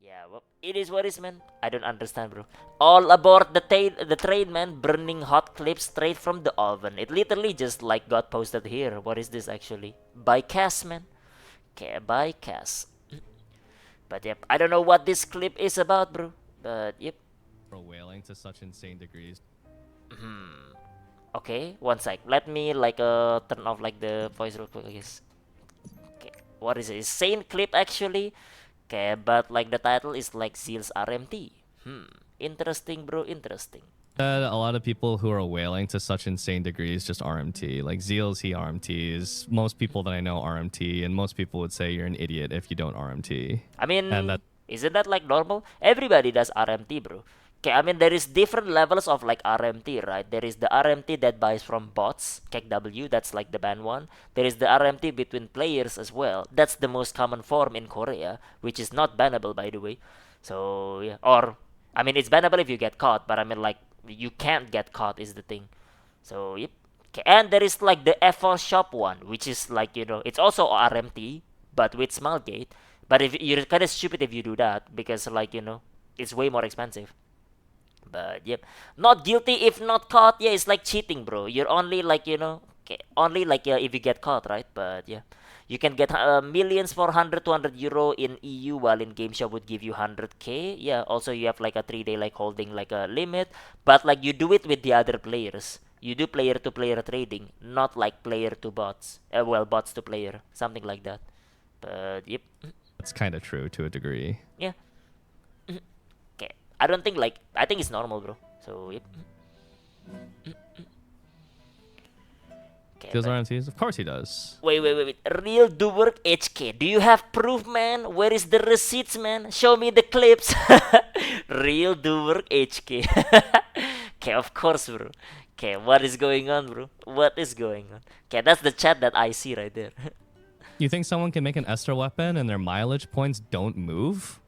Yeah, well, it is what it is, man. I don't understand, bro. All aboard the train, man. Burning hot clips straight from the oven. It literally just like got posted here. What is this actually? By Cass, man. Okay, by Cass. But yep, I don't know what this clip is about, bro. But yep. Whaling to such insane degrees. Okay, one sec. Let me like turn off like the voice real quick, I guess. Okay, what is it? Same clip actually. Okay, but like the title is like Zeals RMT. Interesting, bro. Interesting. A lot of people who are whaling to such insane degrees just RMT. Like Zeals, he RMTs. Most people that I know RMT, and most people would say you're an idiot if you don't RMT. I And mean, that isn't that like normal? Everybody does RMT, bro. Okay, I mean there is different levels of like RMT, right? There is the RMT that buys from bots, KW, that's like the ban one. There is the RMT between players as well. That's the most common form in Korea, which is not bannable by the way. So yeah, or I mean it's bannable if you get caught, but I mean like you can't get caught is the thing. So yep. Okay, and there is like the FL shop one, which is like it's also RMT but with Smilegate. But if you're kind of stupid if you do that because like it's way more expensive. But yep, not guilty if not caught. Yeah, it's like cheating, bro. You're only like okay, only like if you get caught, right? But yeah, you can get millions for 100, 200 euro in EU, while in game shop would give you 100k. Yeah, also you have like a 3 day like holding like a limit, but like you do it with the other players. You do player to player trading, not like player to bots. Well, bots to player, something like that. But yep, that's kind of true to a degree. yeah. Okay, I don't think like I think it's normal, bro. So yep. Okay, Zeals but RMTs? Of course he does. wait. Real do work HK. Do you have proof, man? Where is the receipts, man? Show me the clips. Real do work HK. Okay, of course, bro. Okay, what is going on, bro? What is going on? Okay, that's the chat that I see right there. You think someone can make an Esther weapon and their mileage points don't move?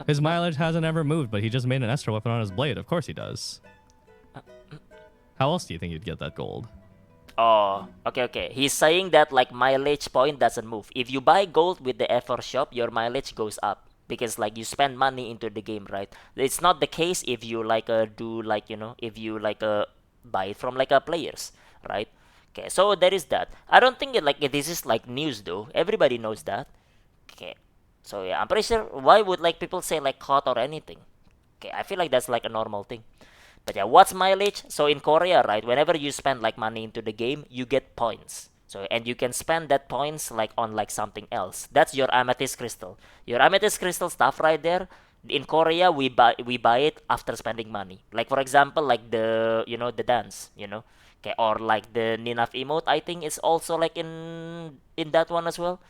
His mileage hasn't ever moved, but he just made an Esther weapon on his blade. Of course he does. How else do you think you'd get that gold? Oh, okay. He's saying that like mileage point doesn't move. If you buy gold with the FR shop, your mileage goes up because like you spend money into the game, right? It's not the case if you like do like if you like buy it from like players, right? Okay, so there is that. I don't think this is like news though. Everybody knows that. Okay, so yeah, I'm pretty sure. Why would like people say like caught or anything? Okay, I feel like that's like a normal thing. But yeah, what's mileage? So in Korea, right, whenever you spend like money into the game, you get points. So and you can spend that points like on like something else. That's your amethyst crystal. Your amethyst crystal stuff right there. In Korea, we buy it after spending money. Like for example, like the the dance, okay, or like the Ninaf emote. I think it's also like in that one as well.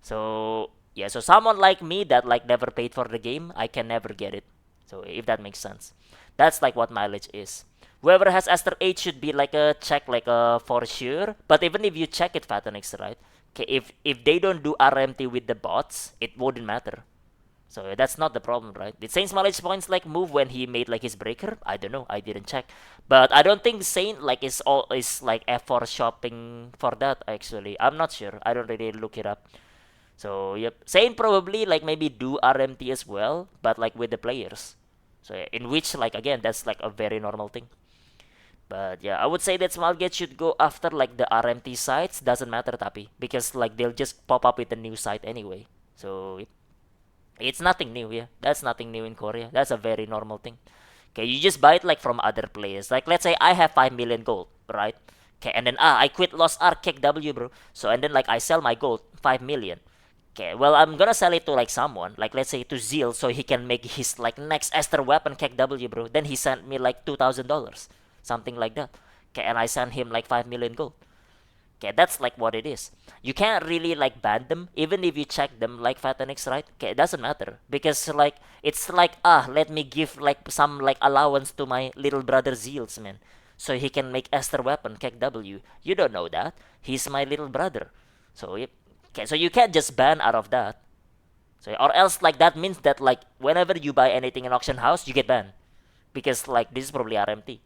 So yeah, so someone like me that like never paid for the game, I can never get it. So if that makes sense, that's like what mileage is. Whoever has Aster 8 should be like a check like a for sure. But even if you check it, Fatanix, right? Okay, if they don't do RMT with the bots, it wouldn't matter. So that's not the problem, right? Did Saint's mileage points like move when he made like his breaker? I don't know. I didn't check, but I don't think Saint like is like F4 shopping for that. Actually, I'm not sure. I don't really look it up. So yep, Saint probably like maybe do RMT as well, but like with the players. So yeah, in which like again that's like a very normal thing. But yeah, I would say that Smilegate should go after like the RMT sites. Doesn't matter tapi because like they'll just pop up with a new site anyway. So yep. It's nothing new, yeah. That's nothing new in Korea. That's a very normal thing. Okay, you just buy it like from other players. Like let's say I have 5 million gold, right? Okay, and then I quit Lost Ark kick W, bro. So and then like I sell my gold 5 million. Okay, well I'm gonna sell it to like someone, like let's say to Zeal, so he can make his like next Esther weapon kick W, bro. Then he sent me like $2,000, something like that. Okay, and I sent him like 5 million gold. Okay, that's like what it is. You can't really like ban them, even if you check them like Fatanix, right? Okay, it doesn't matter because like it's like let me give like some like allowance to my little brother Zeals, man, so he can make Esther weapon kick W. You don't know that he's my little brother, so yep. Okay, so you can't just ban out of that. So or else like that means that like whenever you buy anything in auction house, you get banned because like this is probably RMT.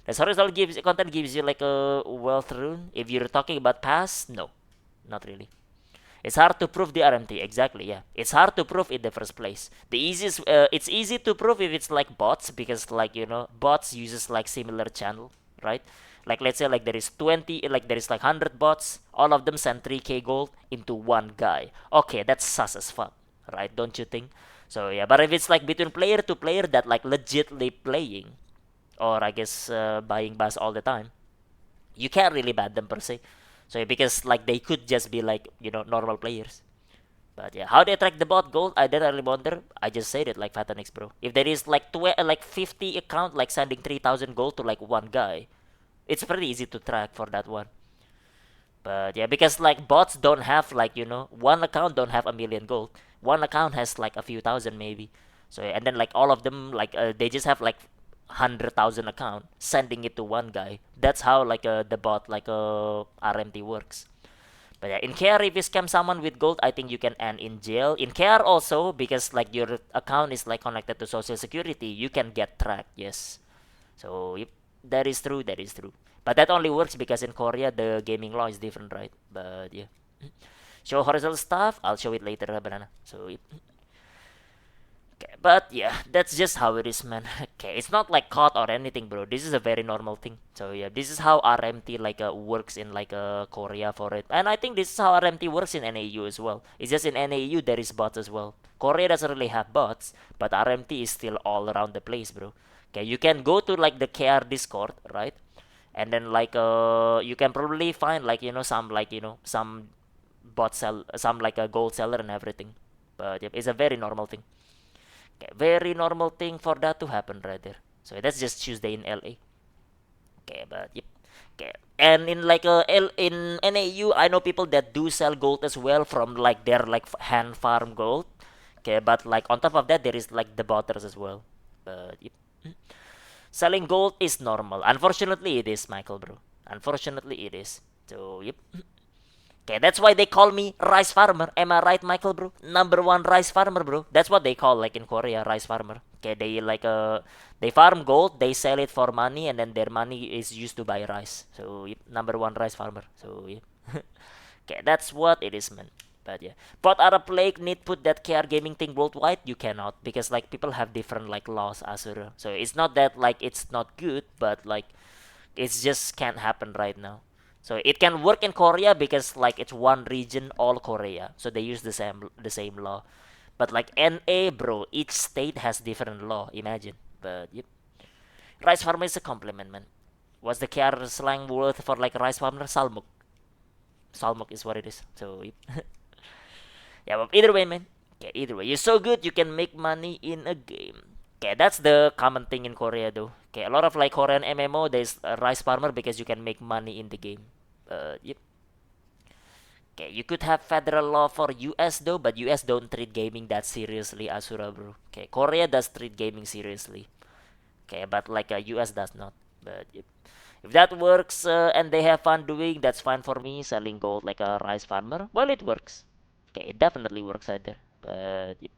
The horizontal gives content gives you like a wealth rune. If you're talking about pass, no, not really. It's hard to prove the RMT, exactly, yeah. It's hard to prove in the first place. It's easy to prove if it's like bots, because like, bots uses like similar channel, right? Like let's say like there is 20, like there is like 100 bots, all of them send 3k gold into one guy. Okay, that's sus as fuck, right? Don't you think? So yeah, but if it's like between player to player that like legitly playing, or I guess buying bass all the time, you can't really ban them per se. So because like they could just be like normal players. But yeah, how they attract the bot gold, I don't really wonder. I just said it like Fatanix, bro. If there is like 50 account like sending 3,000 gold to like one guy, it's pretty easy to track for that one. But yeah, because like bots don't have like one account don't have a million gold. One account has like a few thousand maybe. So and then like all of them like they just have like 100,000 account sending it to one guy. That's how like the bot like RMT works. But yeah, in KR if you scam someone with gold, I think you can end in jail. In KR also because like your account is like connected to social security, you can get tracked. Yes. So yep, that is true. That is true. But that only works because in Korea the gaming law is different, right? But yeah. Show horizontal stuff. I'll show it later, banana. So yep. Okay, but yeah, that's just how it is, man. Okay, it's not like caught or anything, bro. This is a very normal thing. So yeah, this is how RMT like works in like Korea for it, and I think this is how RMT works in NAU as well. It's just in NAU there is bots as well. Korea doesn't really have bots, but RMT is still all around the place, bro. Okay, you can go to like the KR Discord, right? And then like you can probably find like some like some bot sell some like a gold seller and everything. But yep, it's a very normal thing. Okay, very normal thing for that to happen right there. So that's just Tuesday in LA. Okay, but yep. Okay. And in like in NAU, I know people that do sell gold as well from like their like hand farm gold. Okay, but like on top of that, there is like the botters as well. But yep. Selling gold is normal. Unfortunately, it is, Michael, bro. Unfortunately, it is. So yep. Okay, that's why they call me rice farmer. Am I right, Michael, bro? Number one rice farmer, bro. That's what they call like in Korea, rice farmer. Okay, they like they farm gold, they sell it for money, and then their money is used to buy rice. So yep, number one rice farmer. So yeah. Okay, that's what it is, man. But yeah, but Arab Lake need put that KR gaming thing worldwide. You cannot because like people have different like laws, Asura. So it's not that like it's not good, but like it's just can't happen right now. So it can work in Korea because like it's one region, all Korea. So they use the same law. But like NA, bro, each state has different law. Imagine. But yep, rice farmer is a compliment, man. What's the KR slang word for like rice farmer? Salmuk. Salmuk is what it is. So yep. Yeah, but either way, man. Okay, either way, you're so good you can make money in a game. Okay, that's the common thing in Korea though. Okay, a lot of like Korean MMO, there's a rice farmer because you can make money in the game. Yep. Okay, you could have federal law for US though, but US don't treat gaming that seriously, Asura, bro. Okay, Korea does treat gaming seriously. Okay, but like US does not. But yep. If that works and they have fun doing, that's fine for me. Selling gold like a rice farmer, well, it works. Okay, it definitely works out there. But yep.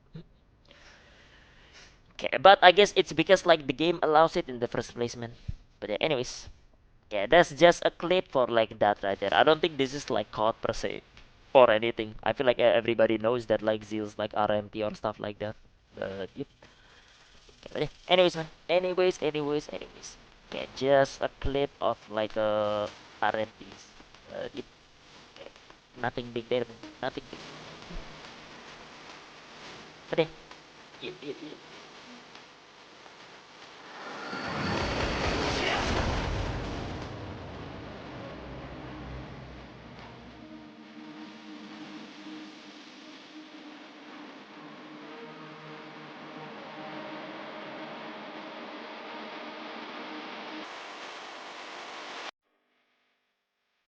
Okay, but I guess it's because like the game allows it in the first place, man. But yeah, anyways, yeah, that's just a clip for like that right there. I don't think this is like caught per se or anything. I feel like everybody knows that like Zeals like RMT or stuff like that. But yep. Okay, but yeah. Anyways, man. Anyways. Okay, just a clip of like RMTs. Yep. Okay. Nothing big there, man. Nothing big. But yeah. Yep.